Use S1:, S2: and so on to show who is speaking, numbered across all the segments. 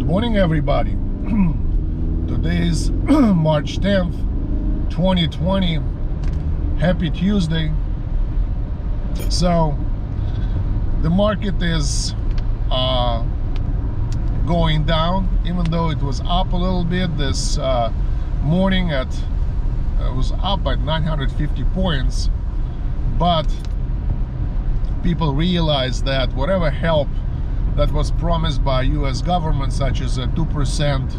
S1: Morning, everybody. Today is March 10th, 2020. Happy Tuesday. So the market is going down, even though it was up a little bit this morning. It was up by 950 points, but people realized that whatever help that was promised by US government, such as a 2%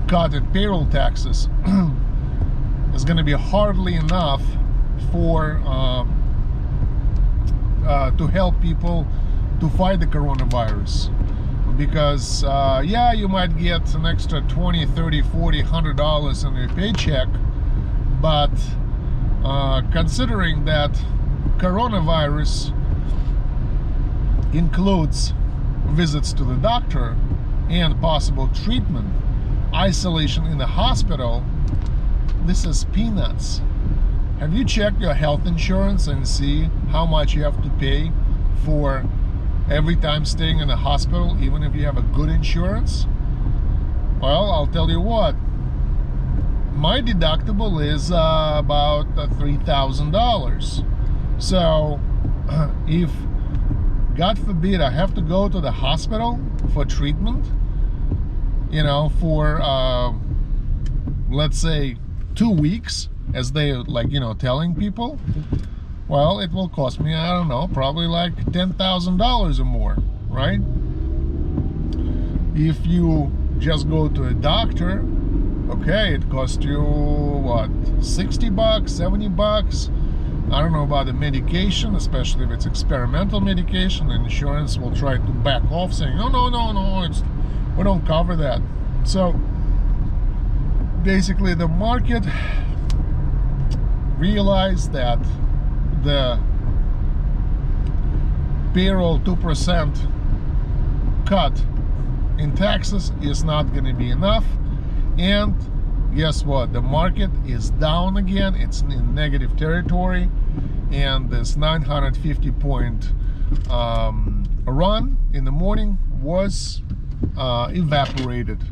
S1: cut in payroll taxes, is going to be hardly enough for to help people to fight the coronavirus. Because yeah, you might get an extra 20, 30, 40, $100 in your paycheck, but considering that coronavirus includes visits to the doctor and possible treatment, isolation in the hospital, this is peanuts. Have you checked your health insurance and see how much you have to pay for every time staying in a hospital, even if you have a good insurance? Well, I'll tell you what, my deductible is about $3,000. So if God forbid I have to go to the hospital for treatment, you know, for let's say 2 weeks, as they like, you know, telling people, well, it will cost me, I don't know, probably like $10,000 or more, right? If you just go to a doctor, okay, it costs you what, 60 bucks, 70 bucks. I don't know about the medication, especially if it's experimental medication, and insurance will try to back off, saying, oh, no, we don't cover that. So basically the market realized that the payroll 2% cut in taxes is not going to be enough, and guess what? The market is down again. It's in negative territory, and this 950 point run in the morning was evaporated.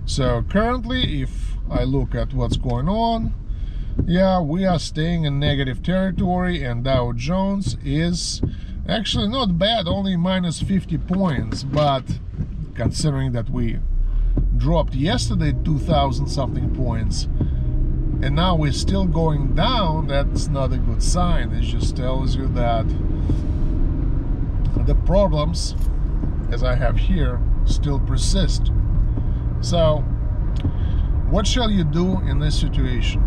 S1: So currently, if I look at what's going on, yeah, we are staying in negative territory, and Dow Jones is actually not bad, only minus 50 points, but considering that we dropped yesterday 2,000 something points and now we're still going down, that's not a good sign. It just tells you that the problems, as I have here, still persist. So what shall you do in this situation?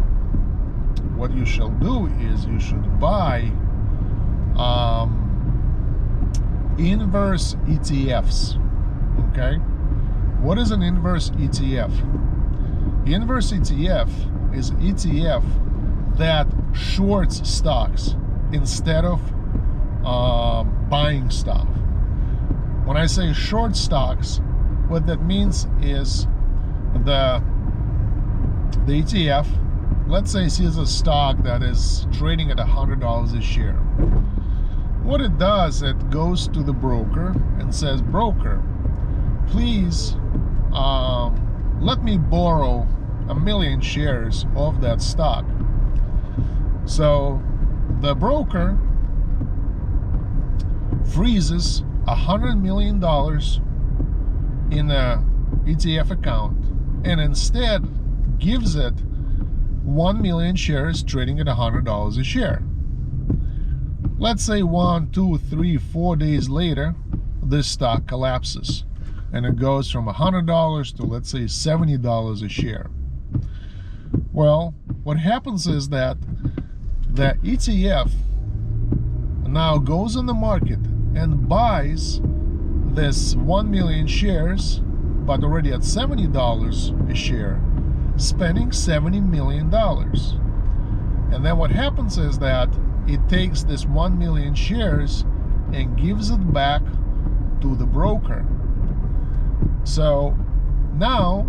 S1: What you shall do is you should buy inverse ETFs. Okay, what is an inverse ETF? The inverse ETF is ETF that shorts stocks instead of buying stock. When I say short stocks, what that means is the ETF, let's say, sees a stock that is trading at $100 a share. What it does, it goes to the broker and says, broker, please let me borrow 1 million shares of that stock. So the broker freezes $100 million in a ETF account and instead gives it 1 million shares trading at $100 a share. Let's say 1, 2, 3, 4 days later, this stock collapses and it goes from $100 to, let's say, $70 a share. Well, what happens is that the ETF now goes on the market and buys this 1 million shares, but already at $70 a share, spending $70 million. And then what happens is that it takes this 1 million shares and gives it back to the broker. So now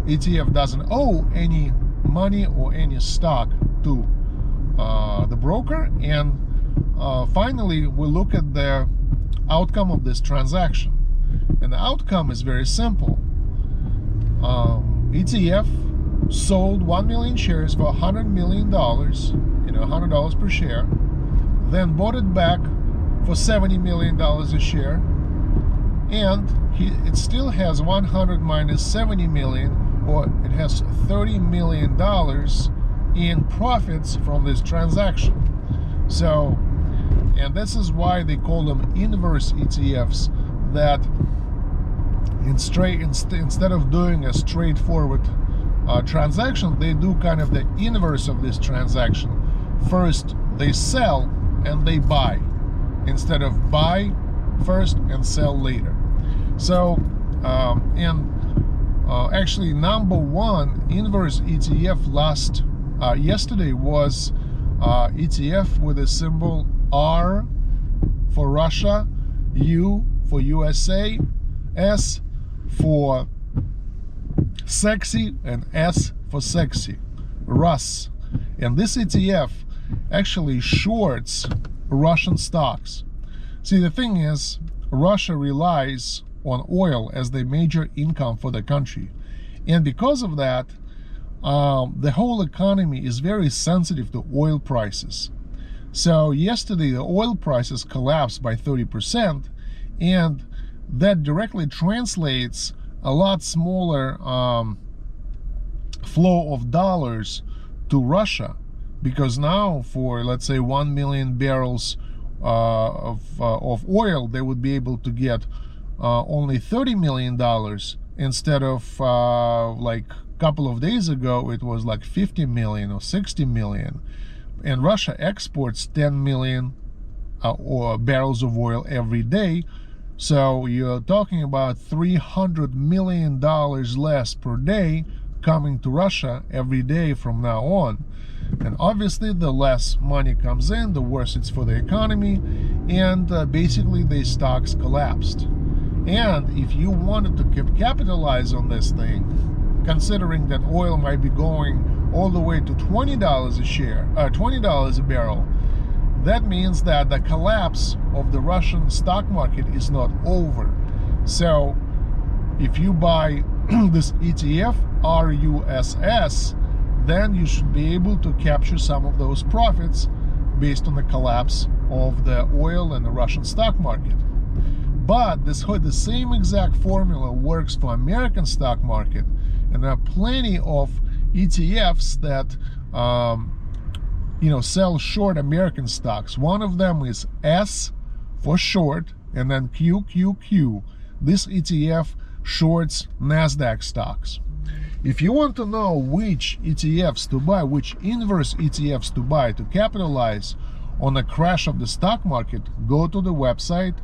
S1: ETF doesn't owe any money or any stock to the broker. And finally, we look at the outcome of this transaction. And the outcome is very simple. ETF sold 1 million shares for $100 million, $100 per share, then bought it back for $70 million a share, and it still has 100 minus 70 million, or it has $30 million in profits from this transaction. So, and this is why they call them inverse ETFs, that instead of doing a straightforward transaction, they do kind of the inverse of this transaction. First they sell and they buy, instead of buy first and sell later. So actually number one inverse ETF yesterday was ETF with a symbol R for Russia, U for USA, S for sexy, and S for sexy, RUS. And this ETF actually shorts Russian stocks. See, the thing is, Russia relies on oil as the major income for the country, and because of that, the whole economy is very sensitive to oil prices. So yesterday the oil prices collapsed by 30%, and that directly translates a lot smaller flow of dollars to Russia, because now for, let's say, 1 million barrels of oil, they would be able to get only $30 million instead of like a couple of days ago it was like 50 million or 60 million. And Russia exports 10 million barrels of oil every day. So you're talking about $300 million less per day coming to Russia every day from now on. And obviously the less money comes in, the worse it's for the economy, and basically the stocks collapsed. And if you wanted to capitalize on this thing, considering that oil might be going all the way to $20 a share, $20 a barrel, that means that the collapse of the Russian stock market is not over. So if you buy this ETF, RUSS, then you should be able to capture some of those profits based on the collapse of the oil and the Russian stock market. But the same exact formula works for American stock market, and there are plenty of ETFs that sell short American stocks. One of them is S for short, and then QQQ. This ETF shorts NASDAQ stocks. If you want to know which ETFs to buy, which inverse ETFs to buy to capitalize on the crash of the stock market, go to the website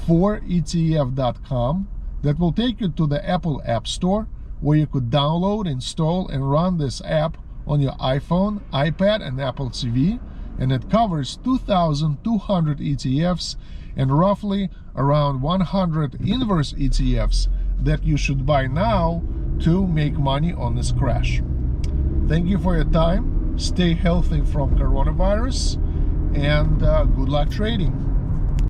S1: foretf.com. That will take you to the Apple App Store, where you could download, install, and run this app on your iPhone, iPad, and Apple TV. And it covers 2,200 ETFs and roughly around 100 inverse ETFs that you should buy now to make money on this crash. Thank you for your time. Stay healthy from coronavirus, and good luck trading.